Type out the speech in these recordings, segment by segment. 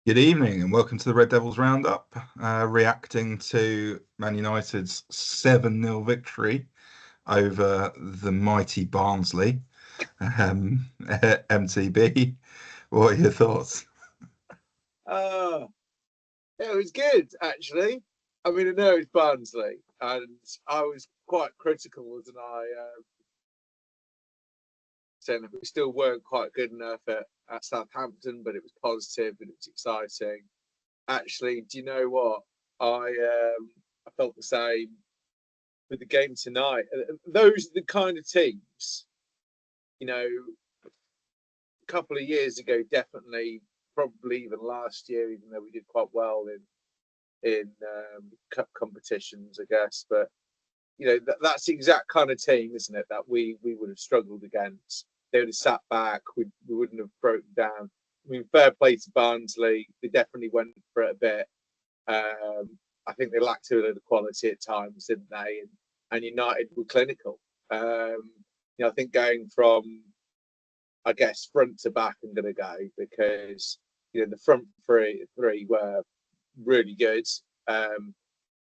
Good evening and welcome to the Red Devils Roundup, reacting to Man United's 7-0 victory over the mighty Barnsley, MTB. What are your thoughts? Uh, it was good, actually. I mean, I know it's Barnsley, and I was quite critical, wasn't I? Saying that we still weren't quite good enough at Southampton, but it was positive and it was exciting. Actually, do you know what? I felt the same with the game tonight. Those are the kind of teams, you know, a couple of years ago, definitely, probably even last year, even though we did quite well in cup competitions, I guess. But that's the exact kind of team, isn't it, that we would have struggled against. They would have sat back. We wouldn't have broken down. I mean, fair play to Barnsley. They definitely went for it a bit. I think they lacked a little quality at times, didn't they? And United were clinical. I think going from, I guess, front to back, I'm going to go because the front three were really good.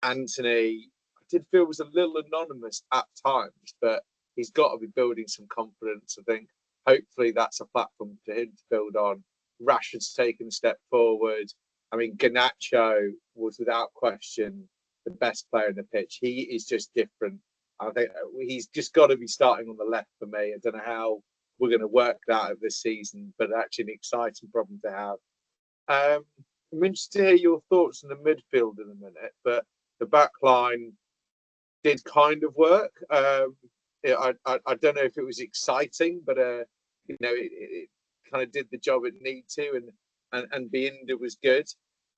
Anthony, I did feel was a little anonymous at times, but he's got to be building some confidence. I think hopefully that's a platform for him to build on. Rashford's taken a step forward. I mean, Garnacho was without question the best player in the pitch. He is just different. I think he's just got to be starting on the left for me. I don't know how we're going to work that out this season, but actually an exciting problem to have. I'm interested to hear your thoughts on the midfield in a minute, but the back line did kind of work. I don't know if it was exciting, but it kind of did the job it needed to, and Binder was good.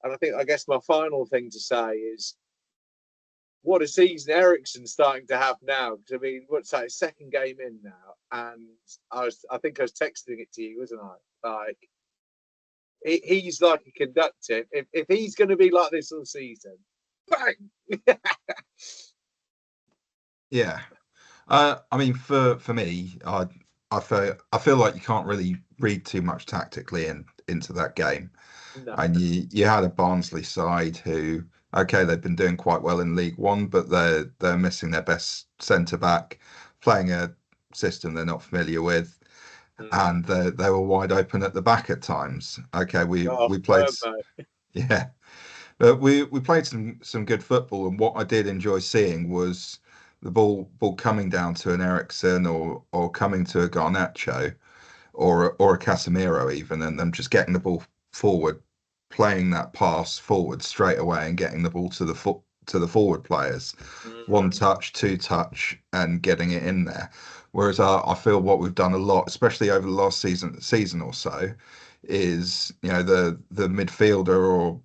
And I guess my final thing to say is, what a season Eriksen's starting to have now. Because I mean, what's that? Second game in now, and I think I was texting it to you, wasn't I? Like he's like a conductor. If he's going to be like this all season, bang. Yeah, I mean, for me, I feel like you can't really read too much tactically into that game. No. And you had a Barnsley side who, okay, they've been doing quite well in League One, but they're missing their best centre back, playing a system they're not familiar with, and they were wide open at the back at times. Okay, we played, yeah, but we played some good football, and what I did enjoy seeing was the ball coming down to an Eriksen or coming to a Garnacho or a Casemiro even, and them just getting the ball forward, playing that pass forward straight away, and getting the ball to the forward players, one touch, two touch, and getting it in there. Whereas I feel what we've done a lot, especially over the last season or so, is the midfielder or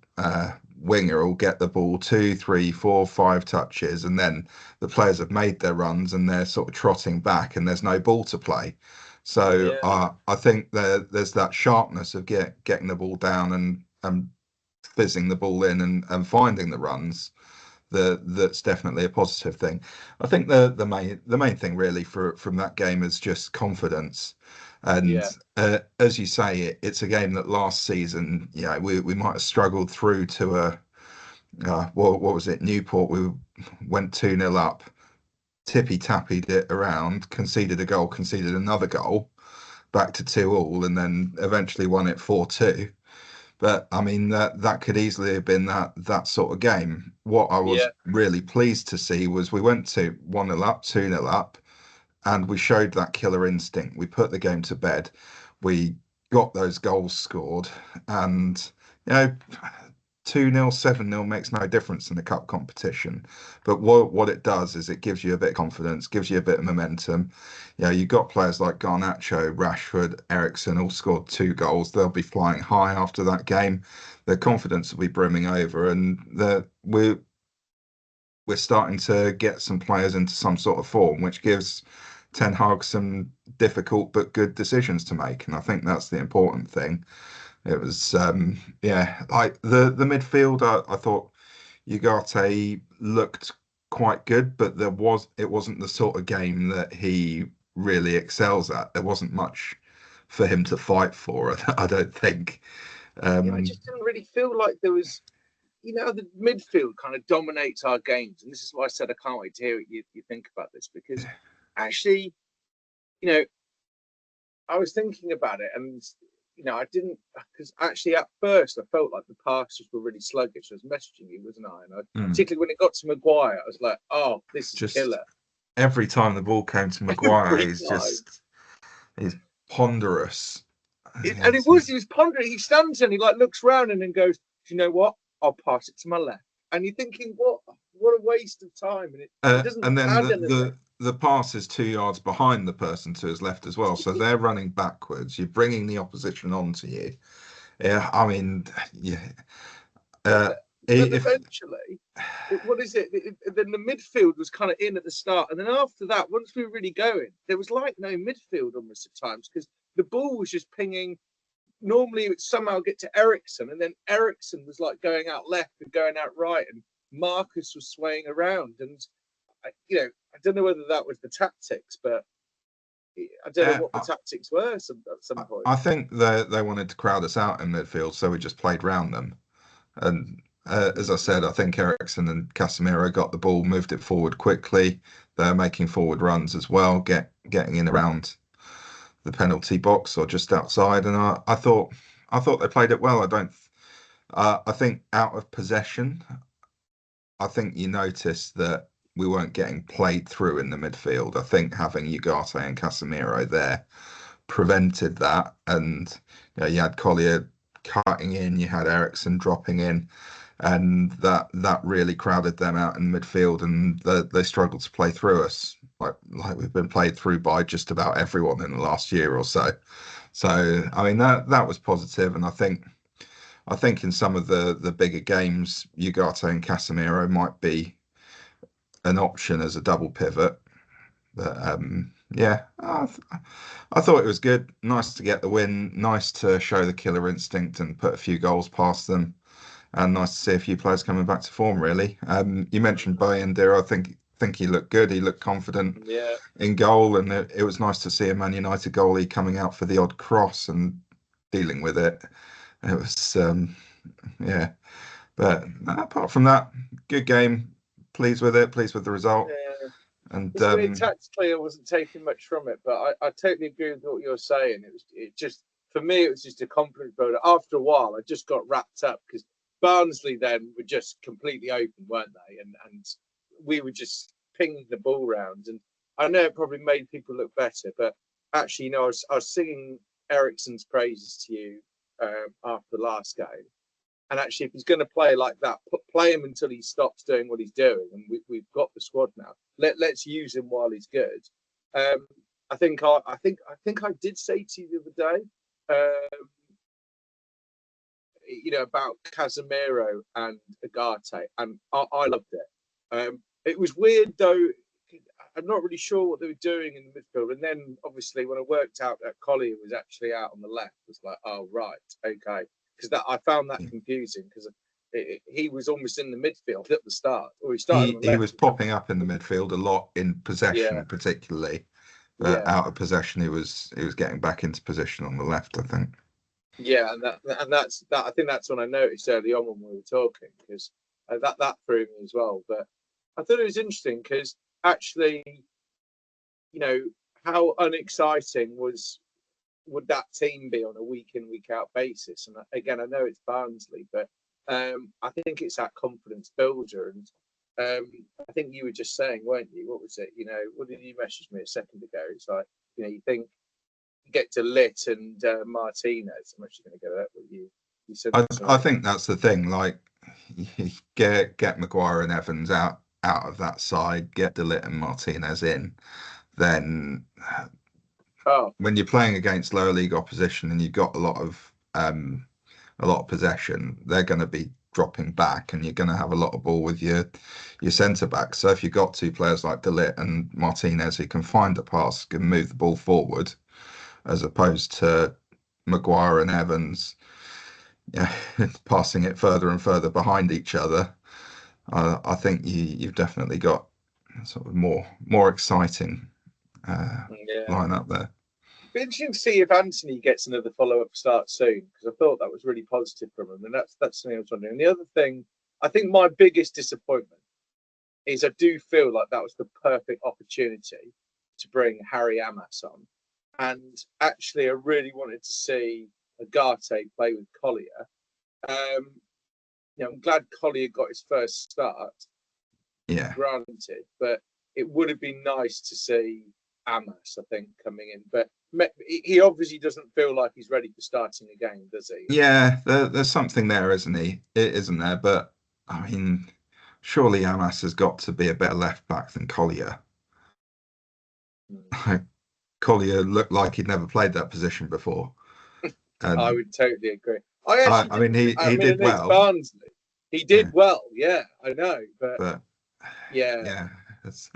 winger will get the ball two, three, four, five touches, and then the players have made their runs and they're sort of trotting back, and there's no ball to play. So Yeah. I think there's that sharpness of getting the ball down and fizzing the ball in and finding the runs. That's definitely a positive thing. I think the main thing really from that game is just confidence. And Yeah. as you say, it's a game that last season, we might have struggled through to what was it, Newport? We went 2-0 up, tippy tappied it around, conceded a goal, conceded another goal, back to 2-2, and then eventually won it 4-2. But I mean that could easily have been that sort of game. What I was Yeah. really pleased to see was we went to 1-0 up, 2-0 up, and we showed that killer instinct. We put the game to bed. We got those goals scored, and you know 2-0, 7-0 makes no difference in the cup competition. But what it does is it gives you a bit of confidence, gives you a bit of momentum. You've got players like Garnacho, Rashford, Eriksen all scored two goals. They'll be flying high after that game. Their confidence will be brimming over, and we're starting to get some players into some sort of form, which gives Ten Hag some difficult but good decisions to make. And I think that's the important thing. It was, yeah, like the midfield. I thought Ugarte looked quite good, but it wasn't the sort of game that he really excels at. There wasn't much for him to fight for, I don't think. Yeah, I Um, just didn't really feel like there was, the midfield kind of dominates our games. And this is why I said I can't wait to hear what you think about this, because actually, you know, I was thinking about it, and I didn't, because actually at first I felt like the passes were really sluggish. I was messaging you, wasn't I? And particularly when it got to Maguire, I was like, "Oh, this is just killer." every time the ball came to Maguire, Every time, he's ponderous. and it was he was pondering. He stands and he like looks round and then goes, "Do you know what? I'll pass it to my left." And you're thinking, "What a waste of time!" And it doesn't And then add anything. the pass is 2 yards behind the person to his left as well, so they're running backwards. You're bringing the opposition onto you. Yeah, I mean, yeah. Uh, But if eventually, what is it? Then the midfield was kind of in at the start, and then after that, once we were really going, there was like no midfield almost at times because the ball was just pinging. Normally, it would somehow get to Ericsson, and then Ericsson was like going out left and going out right, and Marcus was swaying around. And I don't know whether that was the tactics, but I don't know what the I, tactics were at some point. I think they wanted to crowd us out in midfield, so we just played round them. And as I said, I think Ericsson and Casemiro got the ball, moved it forward quickly. They're making forward runs as well, getting in around the penalty box or just outside. And I thought they played it well. I think out of possession, I think you noticed that we weren't getting played through in the midfield. I think having Ugarte and Casemiro there prevented that. And you had Collier cutting in, you had Ericsson dropping in, and that really crowded them out in midfield, and they struggled to play through us like we've been played through by just about everyone in the last year or so. So I mean that was positive, and I think in some of the bigger games, Ugarte and Casemiro might be an option as a double pivot. But yeah, I thought it was good. Nice to get the win. Nice to show the killer instinct and put a few goals past them. And nice to see a few players coming back to form. Really. You mentioned Bayandiro. I think he looked good. He looked confident Yeah, in goal, and it was nice to see a Man United goalie coming out for the odd cross and dealing with it. It was yeah. But apart from that, good game. Pleased with it. Pleased with the result. yeah. And It's weird. Tactically, I wasn't taking much from it, but I totally agree with what you're saying. It just for me, it was just a confidence builder. After a while, I just got wrapped up because Barnsley then were just completely open, weren't they? And we were just pinging the ball round. And I know it probably made people look better, but actually, I was singing Ericsson's praises to you after the last game. And actually, if he's going to play like that, play him until he stops doing what he's doing. And we've got the squad now. Let's use him while he's good. I think I did say to you the other day, about Casemiro and Agate, and I loved it. It was weird though. I'm not really sure what they were doing in the midfield. And then obviously when I worked out that Collier was actually out on the left, I was like, oh right, okay, because that I found that confusing because he was almost in the midfield at the start, or he started on the he left. was popping up in the midfield a lot in Yeah, possession, particularly, but yeah, out of possession, he was getting back into position on the left. I think. yeah, and that's that. I think that's when I noticed early on when we were talking because that threw me as well. But I thought it was interesting because actually, you know, how unexciting would that team be on a week in week out basis? And again, I know it's Barnsley, but I think it's that confidence builder. And I think you were just saying, weren't you? What was it? What did you message me a second ago? It's like you think you get to Lit and Martinez. I'm actually going to go that with you. You said I think that's the thing. Like, you get Maguire and Evans out of that side, get De Ligt and Martinez in. Then oh when you're playing against lower league opposition and you've got a lot of possession, they're going to be dropping back, and you're going to have a lot of ball with your centre back. So if you've got two players like De Ligt and Martinez who can find a pass, can move the ball forward, as opposed to Maguire and Evans, yeah, passing it further and further behind each other, I think you've definitely got sort of more exciting yeah. line up there. be interesting to see if Anthony gets another follow-up start soon, because I thought that was really positive from him, and that's something I was wondering. And the other thing, I think my biggest disappointment is I do feel like that was the perfect opportunity to bring Harry Amas on, and actually I really wanted to see Agate play with Collier. I'm glad Collier got his first start, Yeah. granted, but it would have been nice to see Amas, I think, coming in. But he obviously doesn't feel like he's ready for starting a game, does he? Yeah, there's something there, isn't he? It isn't there, but I mean, surely Amas has got to be a better left back than Collier. Collier looked like he'd never played that position before, I and would totally agree. I actually, I mean, he did it's well. Barnsley. He did Yeah, well, yeah, I know, but yeah, it's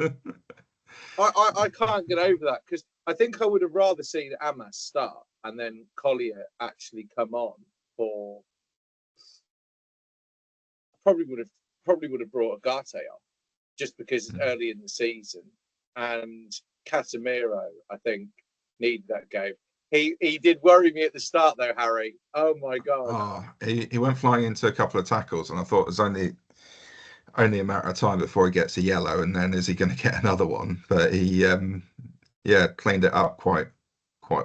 I can't get over that, because I think I would have rather seen Amas start and then Collier actually come on for. Probably would have brought Agate on, just because it's early in the season, and Casemiro, I think, needed that game. He did worry me at the start though, Harry. Oh my god. Oh, he went flying into a couple of tackles, and I thought it was only a matter of time before he gets a yellow, and then is he going to get another one? But he cleaned it up quite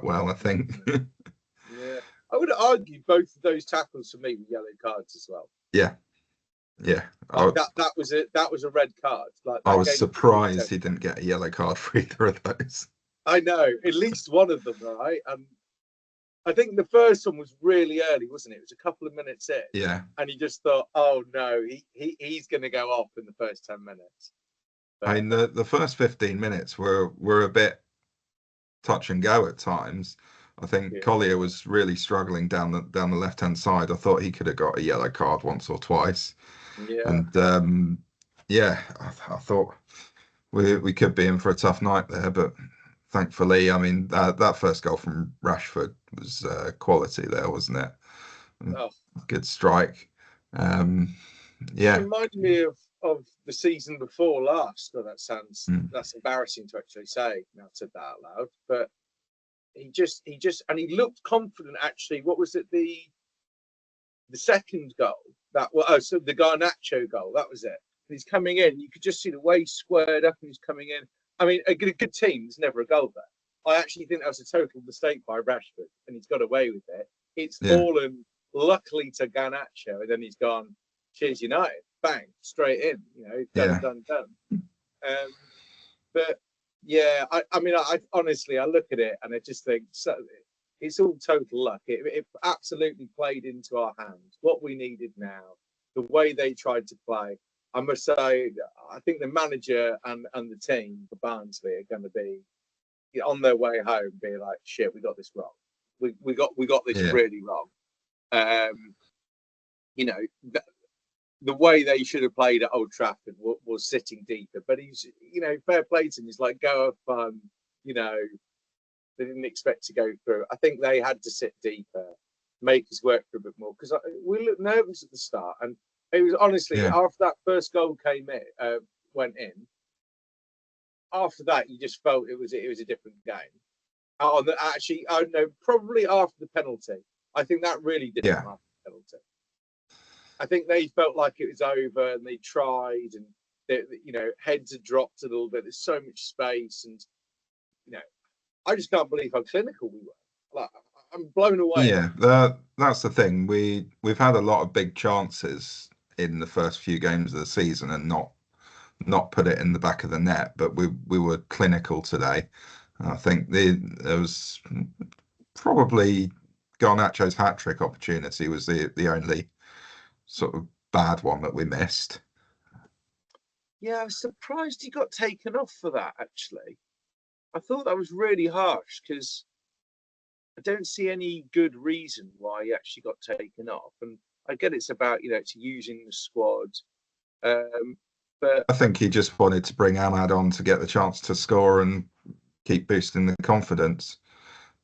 well, I think. Yeah, I would argue both of those tackles for me were yellow cards as well. Yeah, yeah. Like that was a red card. Like I that was game. surprised he didn't get a yellow card for either of those. I know, at least one of them, right? And I think the first one was really early, wasn't it? It was a couple of minutes in. Yeah. And he just thought, oh no, he's going to go off in the first 10 minutes. But, I mean, the first 15 minutes were a bit touch and go at times. I think Collier was really struggling down the left hand side. I thought he could have got a yellow card once or twice. Yeah. And I thought we could be in for a tough night there, but thankfully, I mean, that first goal from Rashford was quality there, wasn't it? Oh. Good strike. Yeah. It reminded me of the season before last. Oh, that's embarrassing to actually say. Now I said that out loud, but he and he looked confident. Actually, what was it? The second goal so the Garnacho goal. That was it. He's coming in. You could just see the way he squared up and he's coming in. I mean, a good team, there's never a goal there. I actually think that was a total mistake by Rashford, and he's got away with it. It's fallen, luckily, to Garnacho, and then he's gone, cheers United, bang, straight in. Done. But yeah, I mean, I honestly, I look at it and I just think it's all total luck. It absolutely played into our hands. What we needed now, the way they tried to play. I must say, I think the manager and the team for Barnsley are going to be on their way home, be like, shit, we got this wrong. We got this really wrong. The way they should have played at Old Trafford was sitting deeper. But he's, fair play to him. He's like, go have fun. They didn't expect to go through. I think they had to sit deeper, make us work for a bit more, because we looked nervous at the start, and it was honestly after that first goal went in. After that, you just felt it was a different game. Probably after the penalty. I think that really did come after the penalty. I think they felt like it was over, and they tried, and heads had dropped a little bit. There's so much space, and I just can't believe how clinical we were. Like, I'm blown away. Yeah, that's the thing. We've had a lot of big chances in the first few games of the season and not put it in the back of the net, but we were clinical today. I think there was probably Garnacho's hat-trick opportunity was the only sort of bad one that we missed. Yeah, I was surprised he got taken off for that, actually. I thought that was really harsh, because I don't see any good reason why he actually got taken off. And I get it's about, it's using the squad. But I think he just wanted to bring Ahmad on to get the chance to score and keep boosting the confidence.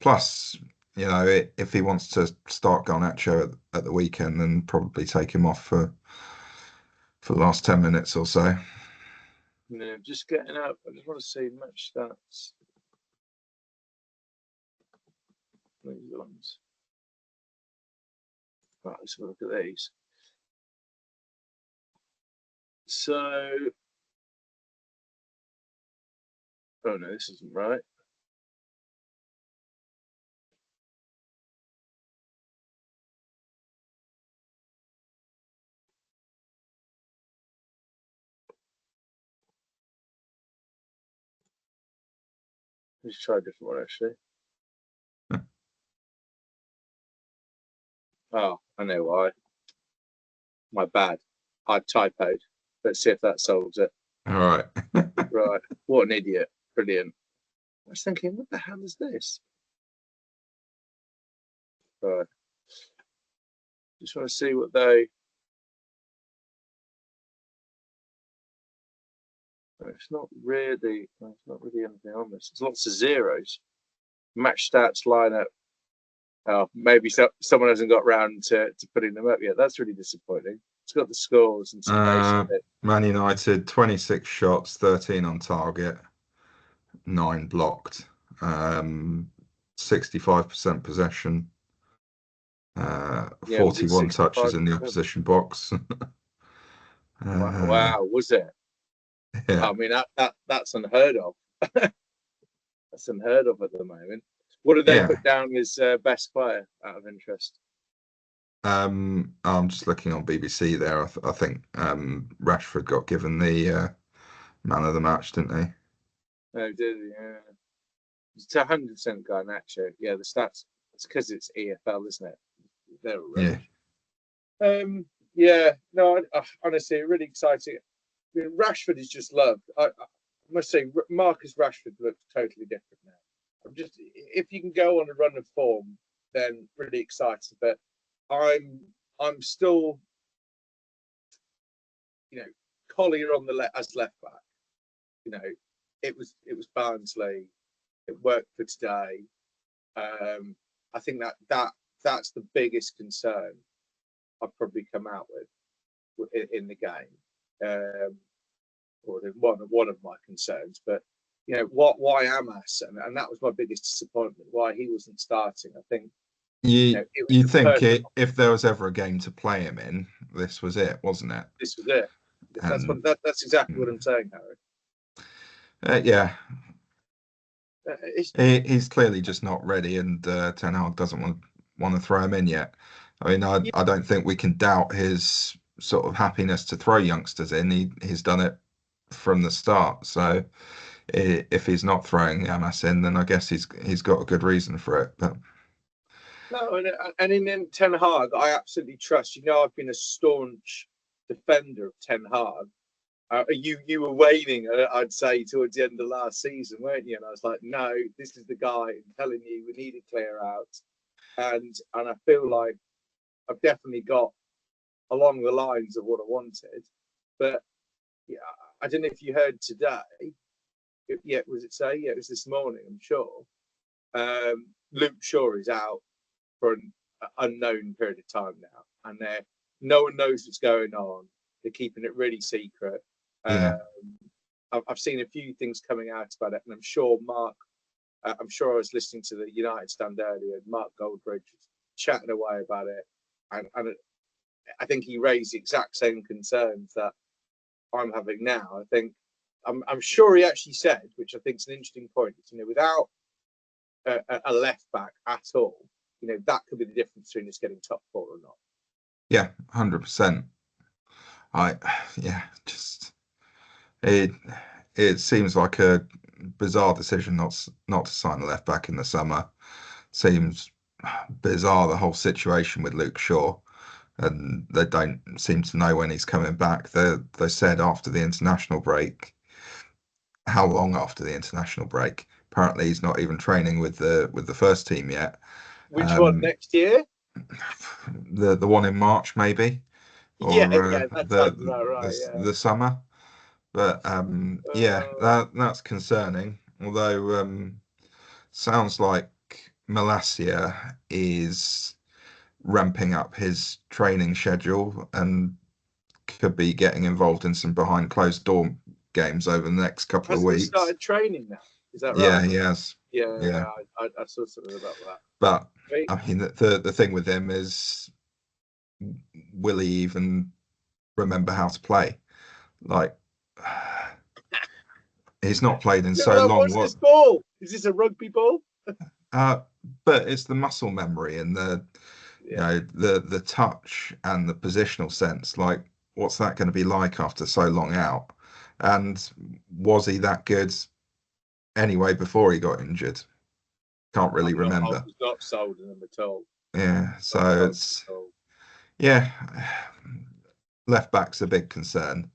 Plus, if he wants to start Garnacho at the weekend, then probably take him off for the last 10 minutes or so. Just getting up. I just want to see match stats. These ones. Right, let's have a look at these. So, oh no, this isn't right. Let's try a different one, actually. Oh, I know why. My bad. I typoed. Let's see if that solves it. All right. Right. What an idiot. Brilliant. I was thinking, what the hell is this? Right. Just want to see what they. It's not really anything on this. There's lots of zeros. Match stats, lineup. Oh, maybe someone hasn't got round to putting them up yet. That's really disappointing. It's got the scores and some basic bit. Man United, 26 shots, 13 on target, 9 blocked, 65% possession, 41 touches in the opposition box. Wow, was it? Yeah. I mean, that's unheard of. That's unheard of at the moment. What did they put down as best player out of interest? I'm just looking on BBC there. I think Rashford got given the man of the match, didn't he? Oh, did he? Yeah. It's 100% Garnacho. Yeah, the stats. It's because it's EFL, isn't it? They're rubbish. Yeah. No, honestly, really exciting. I mean, Rashford is just loved. I must say, Marcus Rashford looks totally different now. If you can go on a run of form, then really excited. But I'm still, Collier on the as left back. It was Barnsley. It worked for today. I think that's the biggest concern I've probably come out with in the game, or one of my concerns. But why Amas, and that was my biggest disappointment. Why he wasn't starting. I think you think if there was ever a game to play him in, this was it, wasn't it? This was it. That's exactly what I'm saying, Harry. Yeah. He's clearly just not ready, and Ten Hag doesn't want to throw him in yet. I mean, I don't think we can doubt his sort of happiness to throw youngsters in. He's done it from the start. So if he's not throwing Amas in, then I guess he's got a good reason for it. But no, and in Ten Hag, I absolutely trust. I've been a staunch defender of Ten Hag. You were waning, I'd say, towards the end of last season, weren't you? And I was like, no, this is the guy. I'm telling you, we need to clear out. And I feel like I've definitely got along the lines of what I wanted. But yeah, I don't know if you heard today. Was it today? Yeah, it was this morning, I'm sure. Luke Shaw is out for an unknown period of time now. And no one knows what's going on. They're keeping it really secret. Yeah. I've seen a few things coming out about it, and I'm sure I was listening to the United stand earlier, and Mark Goldbridge was chatting away about it, and I think he raised the exact same concerns that I'm having now. I think I'm sure he actually said, which I think is an interesting point, without a left back at all, that could be the difference between us getting top 4 or not. Yeah, 100%. It seems like a bizarre decision not to sign a left back in the summer. Seems bizarre, the whole situation with Luke Shaw, and they don't seem to know when he's coming back. They said after the international break. How long after the international break? Apparently, he's not even training with the first team yet. Which one, next year? The one in March, maybe. Or, that sounds about right. The summer. But that's concerning. Although sounds like Malacia is ramping up his training schedule and could be getting involved in some behind closed door games over the next couple of weeks. He started training now? Is that Yeah, right? he has. Yeah, Yeah, I saw something about that. but Right? I mean, the thing with him is, will he even remember how to play? Like, he's not played in Yeah, so like, long. what's this ball? Is this a rugby ball? Uh, but it's the muscle memory and the Yeah, the touch and the positional sense. Like, what's that going to be like after so long out? And was he that good anyway before he got injured? Can't really I remember. was not sold on them at all. Yeah, Not so sold it's at all. yeah, left back's a big concern.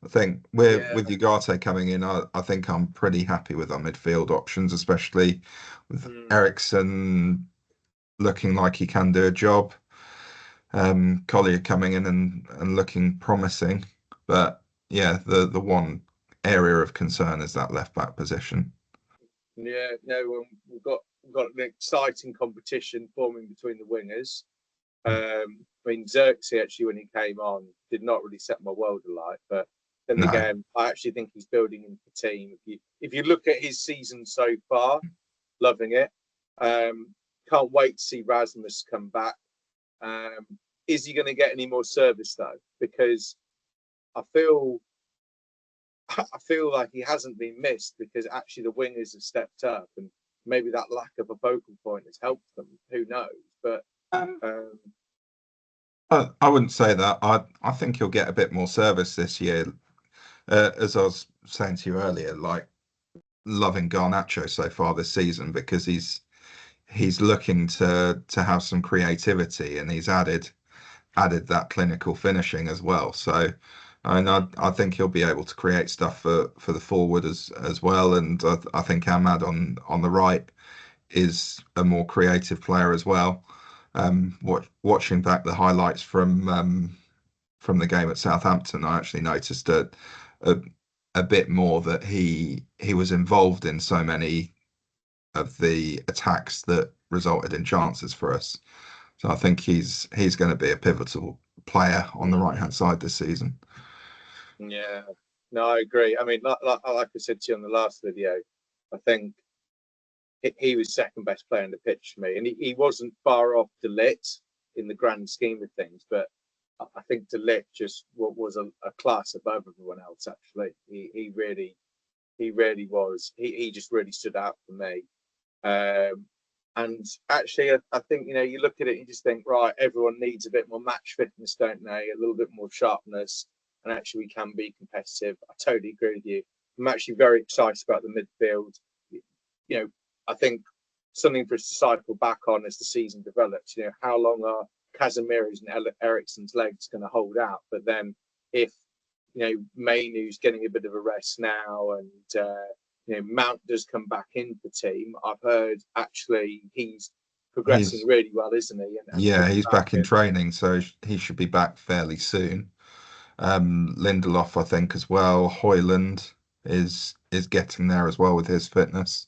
I think with Yeah. Ugarte coming in, I think I'm pretty happy with our midfield options, especially with Mm. Ericsson looking like he can do a job. Collier coming in and looking promising, but yeah, the one area of concern is that left back position. Yeah, no, we've got an exciting competition forming between the wingers. I mean, Xerxes actually, when he came on, did not really set my world alight. But then No, again, I actually think he's building into the team. If you look at his season so far, loving it. Can't wait to see Rasmus come back. Um, is he going to get any more service though? Because I feel I feel like he hasn't been missed because actually the wingers have stepped up and maybe that lack of a focal point has helped them. Who knows? But um, um, I wouldn't say that. I think he'll get a bit more service this year. As I was saying to you earlier, like loving Garnacho so far this season because he's looking to have some creativity and he's added that clinical finishing as well. So, and I think he'll be able to create stuff for the forward as well. And I think Ahmad on the right is a more creative player as well. Watching back the highlights from the game at Southampton, I actually noticed a, a bit more that he was involved in so many of the attacks that resulted in chances for us. So I think he's going to be a pivotal player on the right hand side this season. yeah, no, I agree. I mean, like I said to you on the last video, I think he was second best player in the pitch for me, and he wasn't far off De Ligt in the grand scheme of things. But I think De Ligt just was a class above everyone else. Actually, he really was. He just really stood out for me. And actually, I think you look at it, you just think, right, everyone needs a bit more match fitness, don't they? A little bit more sharpness, and actually, we can be competitive. I totally agree with you. I'm actually very excited about the midfield. You know, I think something for us to cycle back on as the season develops. How long are Casemiro's and Ericsson's legs going to hold out? But then, if Mainu's getting a bit of a rest now, and Mount does come back into the team. I've heard actually he's progressing He's really well, isn't he? And Yeah, coming he's back back in in. training, so he should be back fairly soon. Lindelof, I think, as well. Hoyland is getting there as well with his fitness.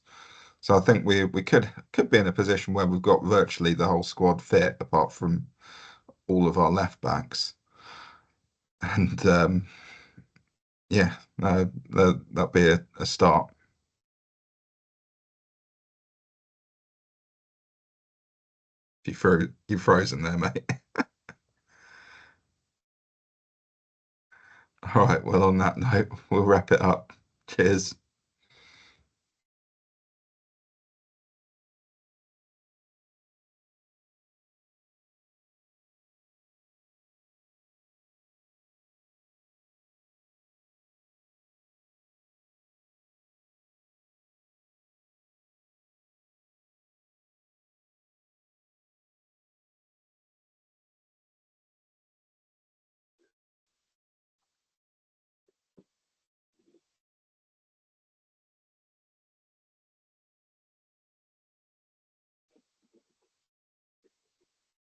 So I think we could be in a position where we've got virtually the whole squad fit, apart from all of our left backs. And yeah, no, that'll be a start. You frozen there, mate. All right. Well, on that note, we'll wrap it up. Cheers.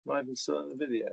Might even still in the video.